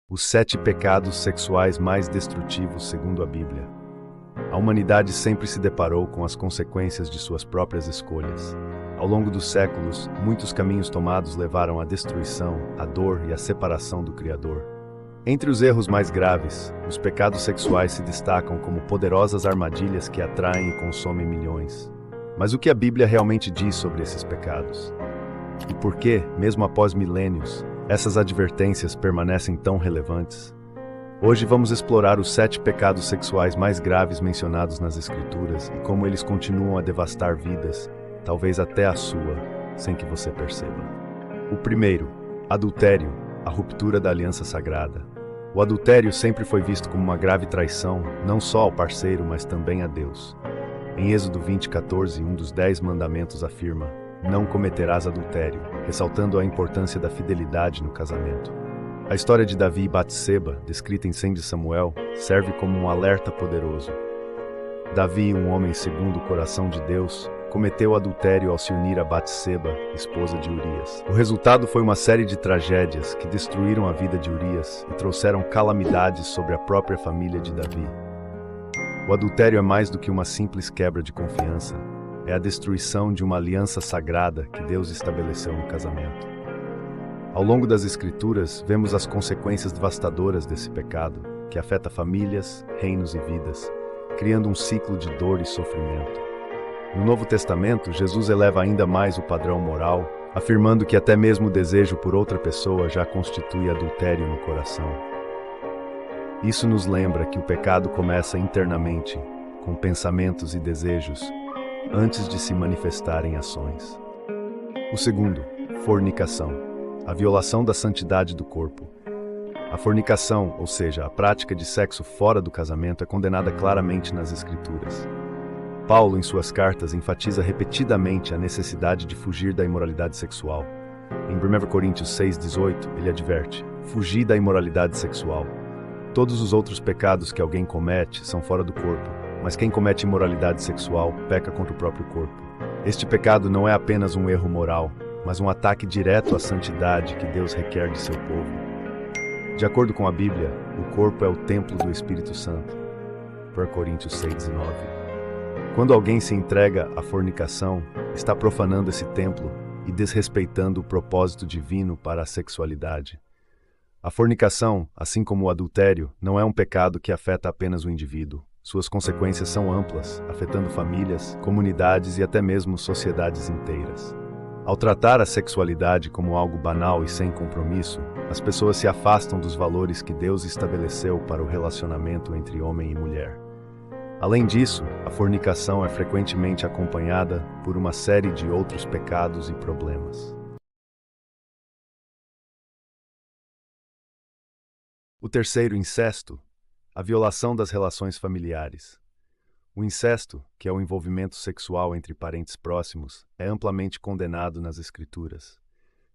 Os 7 pecados sexuais mais destrutivos segundo a Bíblia. A humanidade sempre se deparou com as consequências de suas próprias escolhas. Ao longo dos séculos, muitos caminhos tomados levaram à destruição, à dor e à separação do Criador. Entre os erros mais graves, os pecados sexuais se destacam como poderosas armadilhas que atraem e consomem milhões. Mas o que a Bíblia realmente diz sobre esses pecados? E por que, mesmo após milênios, essas advertências permanecem tão relevantes? Hoje vamos explorar os 7 pecados sexuais mais graves mencionados nas Escrituras e como eles continuam a devastar vidas, talvez até a sua, sem que você perceba. O primeiro, adultério, a ruptura da aliança sagrada. O adultério sempre foi visto como uma grave traição, não só ao parceiro, mas também a Deus. Em Êxodo 20:14, um dos 10 mandamentos afirma: "Não cometerás adultério", ressaltando a importância da fidelidade no casamento. A história de Davi e Batseba, descrita em 2 de Samuel, serve como um alerta poderoso. Davi, um homem segundo o coração de Deus, cometeu adultério ao se unir a Batseba, esposa de Urias. O resultado foi uma série de tragédias que destruíram a vida de Urias e trouxeram calamidades sobre a própria família de Davi. O adultério é mais do que uma simples quebra de confiança. É a destruição de uma aliança sagrada que Deus estabeleceu no casamento. Ao longo das Escrituras, vemos as consequências devastadoras desse pecado, que afeta famílias, reinos e vidas, criando um ciclo de dor e sofrimento. No Novo Testamento, Jesus eleva ainda mais o padrão moral, afirmando que até mesmo o desejo por outra pessoa já constitui adultério no coração. Isso nos lembra que o pecado começa internamente, com pensamentos e desejos, antes de se manifestar em ações. O segundo, fornicação, a violação da santidade do corpo. A fornicação, ou seja, a prática de sexo fora do casamento, é condenada claramente nas Escrituras. Paulo, em suas cartas, enfatiza repetidamente a necessidade de fugir da imoralidade sexual. Em 1 Coríntios 6:18, ele adverte: "Fugir da imoralidade sexual. Todos os outros pecados que alguém comete são fora do corpo, mas quem comete imoralidade sexual peca contra o próprio corpo." Este pecado não é apenas um erro moral, mas um ataque direto à santidade que Deus requer de seu povo. De acordo com a Bíblia, o corpo é o templo do Espírito Santo. 1 Coríntios 6:19. Quando alguém se entrega à fornicação, está profanando esse templo e desrespeitando o propósito divino para a sexualidade. A fornicação, assim como o adultério, não é um pecado que afeta apenas o indivíduo. Suas consequências são amplas, afetando famílias, comunidades e até mesmo sociedades inteiras. Ao tratar a sexualidade como algo banal e sem compromisso, as pessoas se afastam dos valores que Deus estabeleceu para o relacionamento entre homem e mulher. Além disso, a fornicação é frequentemente acompanhada por uma série de outros pecados e problemas. O terceiro, incesto, a violação das relações familiares. O incesto, que é o envolvimento sexual entre parentes próximos, é amplamente condenado nas Escrituras.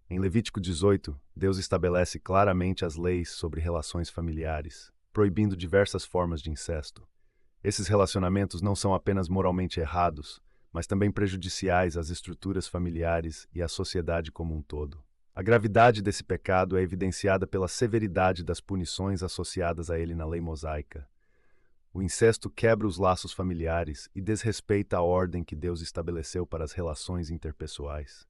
Em Levítico 18, Deus estabelece claramente as leis sobre relações familiares, proibindo diversas formas de incesto. Esses relacionamentos não são apenas moralmente errados, mas também prejudiciais às estruturas familiares e à sociedade como um todo. A gravidade desse pecado é evidenciada pela severidade das punições associadas a ele na lei mosaica. O incesto quebra os laços familiares e desrespeita a ordem que Deus estabeleceu para as relações interpessoais.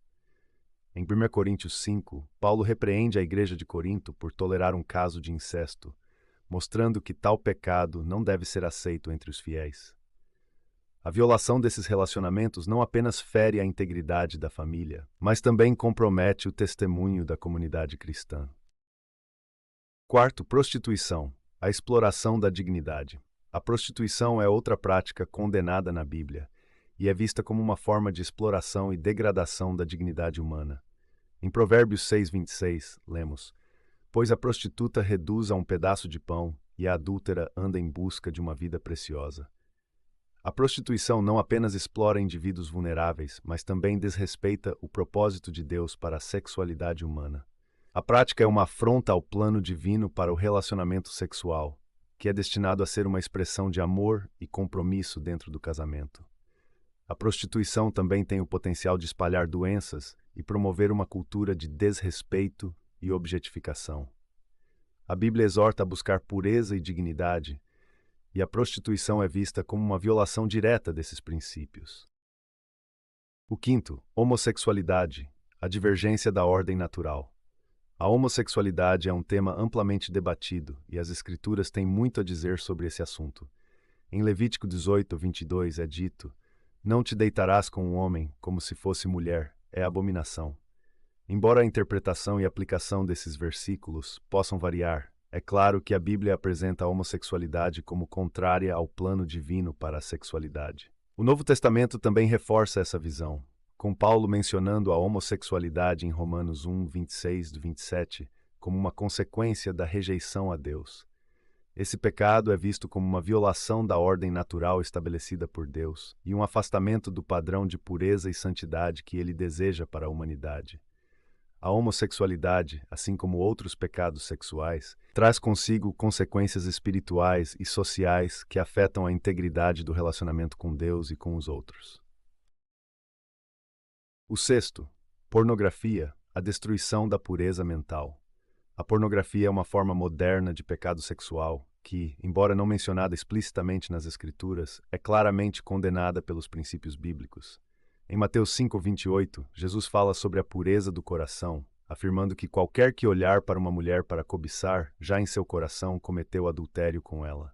Em 1 Coríntios 5, Paulo repreende a igreja de Corinto por tolerar um caso de incesto, mostrando que tal pecado não deve ser aceito entre os fiéis. A violação desses relacionamentos não apenas fere a integridade da família, mas também compromete o testemunho da comunidade cristã. Quarto, prostituição, a exploração da dignidade. A prostituição é outra prática condenada na Bíblia e é vista como uma forma de exploração e degradação da dignidade humana. Em Provérbios 6:26, lemos: "Pois a prostituta reduz a um pedaço de pão e a adúltera anda em busca de uma vida preciosa." A prostituição não apenas explora indivíduos vulneráveis, mas também desrespeita o propósito de Deus para a sexualidade humana. A prática é uma afronta ao plano divino para o relacionamento sexual, que é destinado a ser uma expressão de amor e compromisso dentro do casamento. A prostituição também tem o potencial de espalhar doenças e promover uma cultura de desrespeito e objetificação. A Bíblia exorta a buscar pureza e dignidade, e a prostituição é vista como uma violação direta desses princípios. O quinto, homossexualidade, a divergência da ordem natural. A homossexualidade é um tema amplamente debatido e as Escrituras têm muito a dizer sobre esse assunto. Em Levítico 18, 22 é dito: "Não te deitarás com um homem como se fosse mulher, é abominação." Embora a interpretação e aplicação desses versículos possam variar, é claro que a Bíblia apresenta a homossexualidade como contrária ao plano divino para a sexualidade. O Novo Testamento também reforça essa visão, com Paulo mencionando a homossexualidade em Romanos 1, 26-27, como uma consequência da rejeição a Deus. Esse pecado é visto como uma violação da ordem natural estabelecida por Deus e um afastamento do padrão de pureza e santidade que ele deseja para a humanidade. A homossexualidade, assim como outros pecados sexuais, traz consigo consequências espirituais e sociais que afetam a integridade do relacionamento com Deus e com os outros. O sexto, pornografia, a destruição da pureza mental. A pornografia é uma forma moderna de pecado sexual que, embora não mencionada explicitamente nas Escrituras, é claramente condenada pelos princípios bíblicos. Em Mateus 5:28, Jesus fala sobre a pureza do coração, afirmando que qualquer que olhar para uma mulher para cobiçar, já em seu coração cometeu adultério com ela.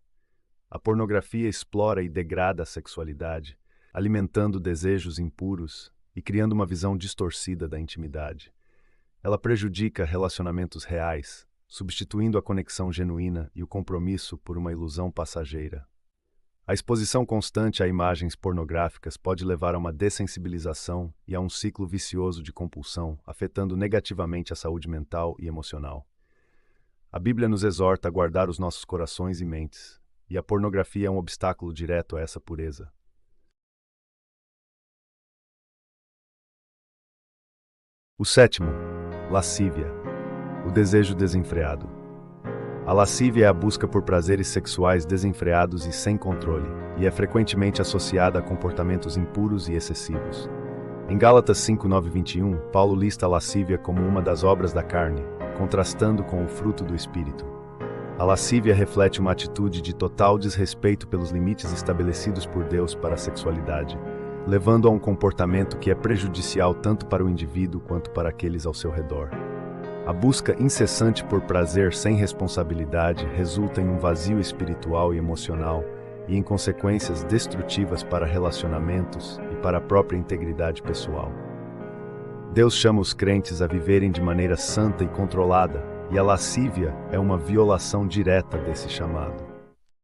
A pornografia explora e degrada a sexualidade, alimentando desejos impuros e criando uma visão distorcida da intimidade. Ela prejudica relacionamentos reais, substituindo a conexão genuína e o compromisso por uma ilusão passageira. A exposição constante a imagens pornográficas pode levar a uma dessensibilização e a um ciclo vicioso de compulsão, afetando negativamente a saúde mental e emocional. A Bíblia nos exorta a guardar os nossos corações e mentes, e a pornografia é um obstáculo direto a essa pureza. O sétimo, lascívia, o desejo desenfreado. A lascívia é a busca por prazeres sexuais desenfreados e sem controle, e é frequentemente associada a comportamentos impuros e excessivos. Em Gálatas 5:9-21, Paulo lista a lascívia como uma das obras da carne, contrastando com o fruto do Espírito. A lascívia reflete uma atitude de total desrespeito pelos limites estabelecidos por Deus para a sexualidade, levando a um comportamento que é prejudicial tanto para o indivíduo quanto para aqueles ao seu redor. A busca incessante por prazer sem responsabilidade resulta em um vazio espiritual e emocional e em consequências destrutivas para relacionamentos e para a própria integridade pessoal. Deus chama os crentes a viverem de maneira santa e controlada, e a lascívia é uma violação direta desse chamado.